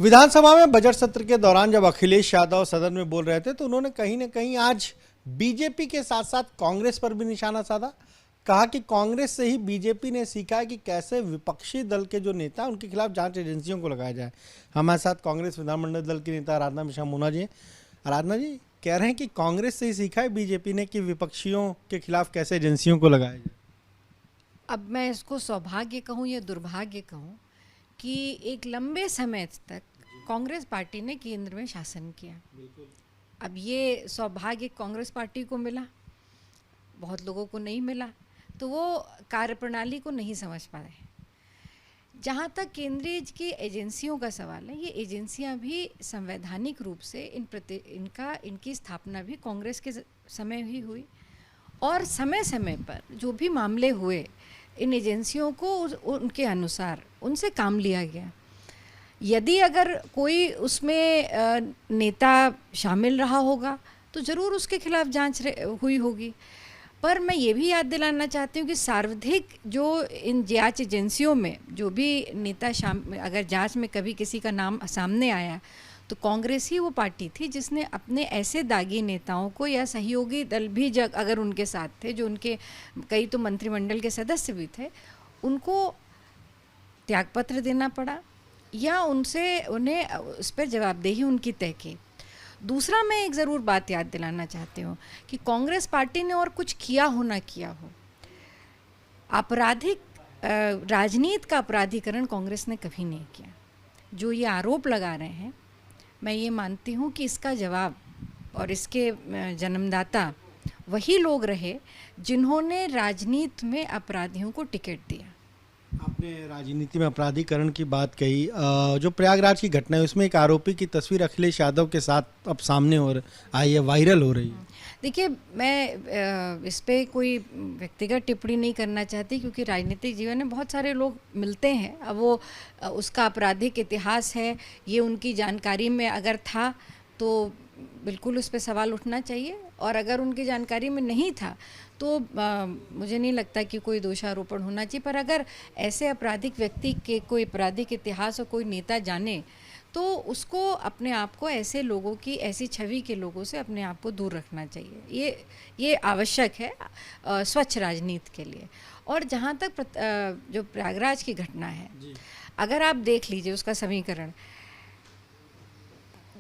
विधानसभा में बजट सत्र के दौरान जब अखिलेश यादव सदन में बोल रहे थे तो उन्होंने कहीं ना कहीं आज बीजेपी के साथ साथ कांग्रेस पर भी निशाना साधा। कहा कि कांग्रेस से ही बीजेपी ने सीखा है कि कैसे विपक्षी दल के जो नेता उनके खिलाफ जांच एजेंसियों को लगाया जाए। हमारे साथ कांग्रेस विधानमंडल दल की नेता आराधना मिश्रा मोना जी। आराधना जी कह रहे हैं कि कांग्रेस से ही सीखा है बीजेपी ने कि विपक्षियों के खिलाफ कैसे एजेंसियों को लगाया जाए। अब मैं इसको सौभाग्य कहूँ या दुर्भाग्य कहूँ कि एक लंबे समय तक कांग्रेस पार्टी ने केंद्र में शासन किया। अब ये सौभाग्य कांग्रेस पार्टी को मिला, बहुत लोगों को नहीं मिला, तो वो कार्यप्रणाली को नहीं समझ पाए। जहाँ तक केंद्रीय की एजेंसियों का सवाल है, ये एजेंसियां भी संवैधानिक रूप से इनकी स्थापना भी कांग्रेस के समय ही हुई और समय समय पर जो भी मामले हुए इन एजेंसियों को उनके अनुसार उनसे काम लिया गया। यदि अगर कोई उसमें नेता शामिल रहा होगा तो ज़रूर उसके खिलाफ जांच हुई होगी। पर मैं ये भी याद दिलाना चाहती हूँ कि सर्वाधिक जो इन जांच एजेंसियों में जो भी नेता अगर जांच में कभी किसी का नाम सामने आया तो कांग्रेस ही वो पार्टी थी जिसने अपने ऐसे दागी नेताओं को या सहयोगी दल भी अगर उनके साथ थे, जो उनके कई तो मंत्रिमंडल के सदस्य भी थे, उनको त्यागपत्र देना पड़ा या उन्हें उस पर जवाबदेही उनकी तय की। दूसरा मैं एक ज़रूर बात याद दिलाना चाहती हूँ कि कांग्रेस पार्टी ने और कुछ किया हो ना किया हो, आपराधिक राजनीति का अपराधीकरण कांग्रेस ने कभी नहीं किया। जो ये आरोप लगा रहे हैं, मैं ये मानती हूँ कि इसका जवाब और इसके जन्मदाता वही लोग रहे जिन्होंने राजनीति में अपराधियों को टिकट दिया। आपने राजनीति में अपराधीकरण की बात कही। जो प्रयागराज की घटना है उसमें एक आरोपी की तस्वीर अखिलेश यादव के साथ अब सामने आई है, वायरल हो रही है। देखिए, मैं इस पे कोई व्यक्तिगत टिप्पणी नहीं करना चाहती क्योंकि राजनीतिक जीवन में बहुत सारे लोग मिलते हैं। अब वो उसका आपराधिक इतिहास है, ये उनकी जानकारी में अगर था तो बिल्कुल उस पर सवाल उठना चाहिए, और अगर उनकी जानकारी में नहीं था तो मुझे नहीं लगता कि कोई दोषारोपण होना चाहिए। पर अगर ऐसे आपराधिक व्यक्ति के कोई आपराधिक इतिहास और कोई नेता जाने तो उसको अपने आप को ऐसे लोगों की, ऐसी छवि के लोगों से अपने आप को दूर रखना चाहिए। ये आवश्यक है स्वच्छ राजनीति के लिए। और जहाँ तक जो प्रयागराज की घटना है, अगर आप देख लीजिए उसका समीकरण,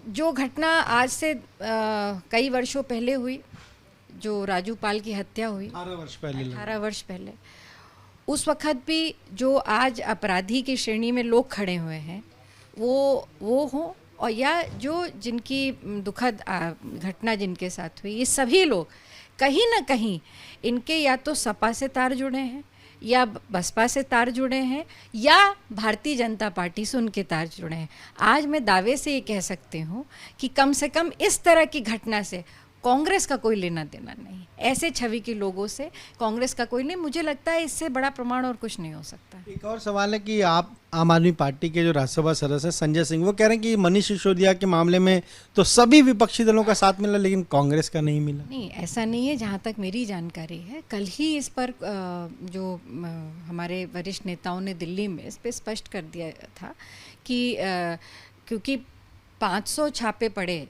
जो घटना आज से कई वर्षों पहले हुई, जो राजू पाल की हत्या हुई 18 वर्ष पहले, उस वक्त भी जो आज अपराधी की श्रेणी में लोग खड़े हुए हैं वो हों, और या जो जिनकी दुखद घटना जिनके साथ हुई, ये सभी लोग कहीं ना कहीं इनके या तो सपा से तार जुड़े हैं या बसपा से तार जुड़े हैं या भारतीय जनता पार्टी से उनके तार जुड़े हैं। आज मैं दावे से ये कह सकती हूँ कि कम से कम इस तरह की घटना से कांग्रेस का कोई लेना देना नहीं, ऐसे छवि के लोगों से कांग्रेस का कोई नहीं। मुझे लगता है इससे बड़ा प्रमाण और कुछ नहीं हो सकता। एक और सवाल है कि आप आम आदमी पार्टी के जो राज्यसभा सदस्य संजय सिंह, वो कह रहे हैं कि मनीष सिसोदिया के मामले में तो सभी विपक्षी दलों का साथ मिला लेकिन कांग्रेस का नहीं मिला। नहीं, ऐसा नहीं है। जहाँ तक मेरी जानकारी है, कल ही इस पर जो हमारे वरिष्ठ नेताओं ने दिल्ली में इस पर स्पष्ट कर दिया था कि क्योंकि 500 छापे पड़े,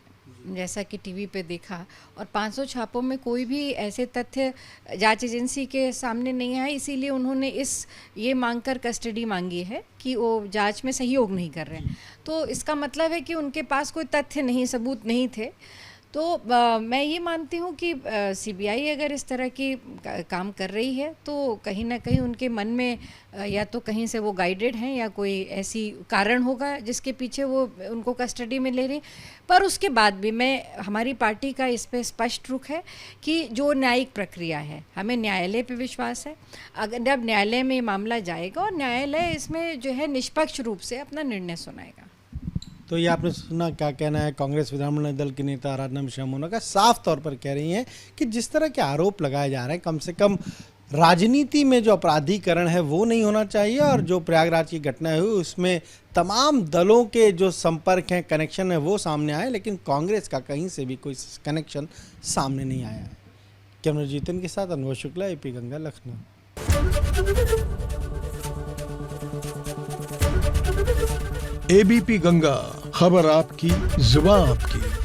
जैसा कि टीवी पे देखा, और 500 छापों में कोई भी ऐसे तथ्य जांच एजेंसी के सामने नहीं आए, इसीलिए उन्होंने ये मांगकर कस्टडी मांगी है कि वो जांच में सहयोग नहीं कर रहे हैं। तो इसका मतलब है कि उनके पास कोई तथ्य नहीं, सबूत नहीं थे। तो मैं ये मानती हूँ कि सीबीआई अगर इस तरह की काम कर रही है तो कहीं ना कहीं उनके मन में या तो कहीं से वो गाइडेड हैं या कोई ऐसी कारण होगा जिसके पीछे वो उनको कस्टडी में ले रही। पर उसके बाद भी हमारी पार्टी का इस पे स्पष्ट रुख है कि जो न्यायिक प्रक्रिया है, हमें न्यायालय पे विश्वास है। अगर जब न्यायालय में ये मामला जाएगा और न्यायालय इसमें जो है निष्पक्ष रूप से अपना निर्णय सुनाएगा। तो ये आपने सुना क्या कहना है कांग्रेस विधानमंडल दल की नेता आराधना मिश्रा मोना का। साफ तौर पर कह रही हैं कि जिस तरह के आरोप लगाए जा रहे हैं, कम से कम राजनीति में जो अपराधीकरण है वो नहीं होना चाहिए, और जो प्रयागराज की घटना हुई उसमें तमाम दलों के जो संपर्क हैं, कनेक्शन है, वो सामने आए, लेकिन कांग्रेस का कहीं से भी कोई कनेक्शन सामने नहीं आया है। कैमरा जीतन के साथ अनुभव शुक्ला, एपी गंगा, लखनऊ। एबीपी गंगा खबर आपकी, जुबान आपकी।